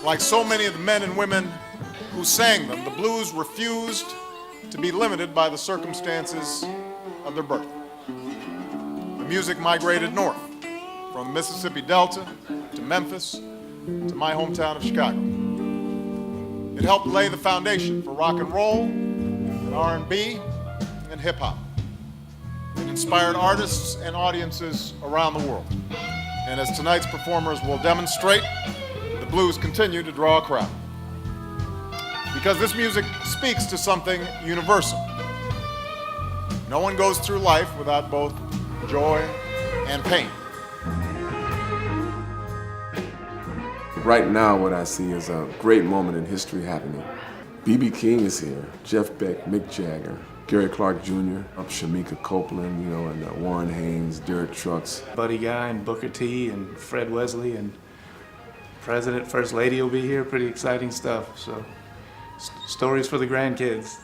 Like so many of the men and women who sang them, the blues refused to be limited by the circumstances of their birth. The music migrated north, from the Mississippi Delta to Memphis to my hometown of Chicago. It helped lay the foundation for rock and roll, and R&B, and hip hop. It inspired artists and audiences around the world. And as tonight's performers will demonstrate, the blues continue to draw a crowd. Because this music speaks to something universal. No one goes through life without both joy and pain. Right now, what I see is a great moment in history happening. B.B. King is here, Jeff Beck, Mick Jagger, Gary Clark Jr., Shamika Copeland, and Warren Haynes, Derek Trucks. Buddy Guy and Booker T and Fred Wesley and President, First Lady will be here. Pretty exciting stuff. So, stories for the grandkids.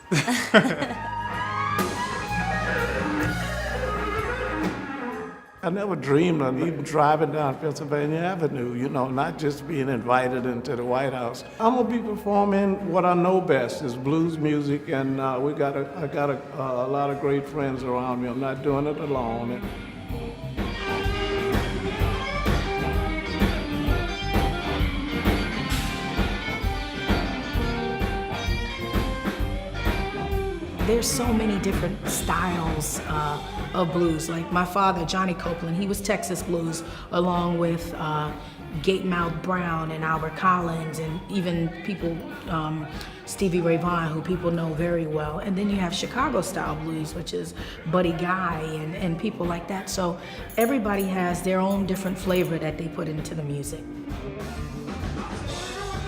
I never dreamed of even driving down Pennsylvania Avenue, not just being invited into the White House. I'm gonna be performing what I know best is blues music, and I got a lot of great friends around me. I'm not doing it alone. There's so many different styles of blues. Like my father, Johnny Copeland, he was Texas blues, along with Gatemouth Brown and Albert Collins, and even people, Stevie Ray Vaughan, who people know very well. And then you have Chicago style blues, which is Buddy Guy and people like that. So everybody has their own different flavor that they put into the music.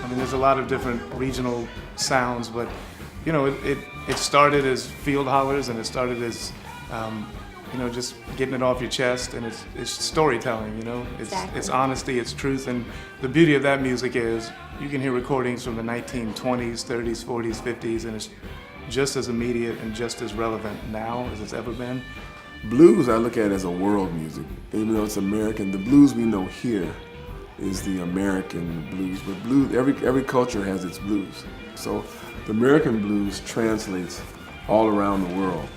I mean, there's a lot of different regional sounds, but it started as field hollers, and it started as just getting it off your chest, and it's storytelling. Exactly. It's honesty, it's truth, and the beauty of that music is you can hear recordings from the 1920s, 30s, 40s, 50s, and it's just as immediate and just as relevant now as it's ever been. Blues I look at as a world music. Even though it's American, the blues we know here is the American blues. But blues, every culture has its blues. So the American blues translates all around the world.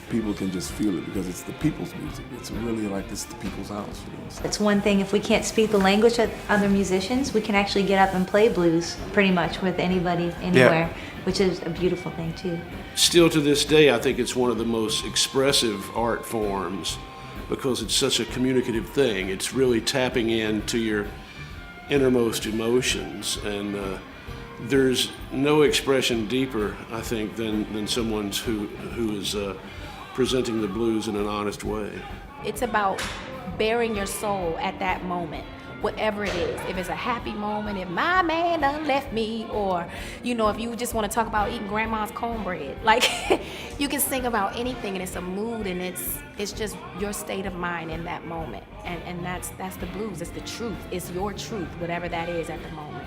People can just feel it because it's the people's music. It's really like this is the people's house. It's one thing if we can't speak the language of other musicians, we can actually get up and play blues pretty much with anybody, anywhere, which is a beautiful thing too. Still to this day, I think it's one of the most expressive art forms because it's such a communicative thing. It's really tapping into your innermost emotions, and there's no expression deeper, I think, than someone's who is presenting the blues in an honest way. It's about bearing your soul at that moment, whatever it is. If it's a happy moment, if my man done left me, or if you just want to talk about eating grandma's cornbread, like you can sing about anything, and it's a mood, and it's just your state of mind in that moment, and that's the blues. It's the truth. It's your truth, whatever that is at the moment.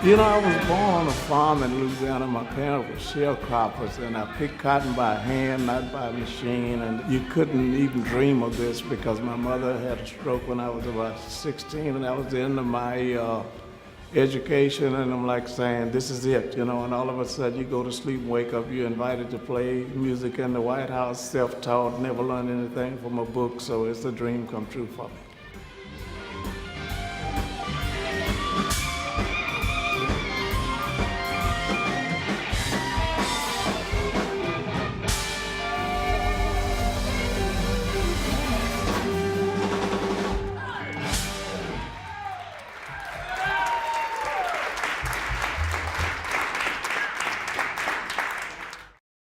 I was born on a farm in Louisiana. My parents were sharecroppers, and I picked cotton by hand, not by machine. And you couldn't even dream of this because my mother had a stroke when I was about 16, and that was the end of my education. And I'm like saying, this is it, and all of a sudden you go to sleep, wake up, you're invited to play music in the White House, self-taught, never learned anything from a book, so it's a dream come true for me.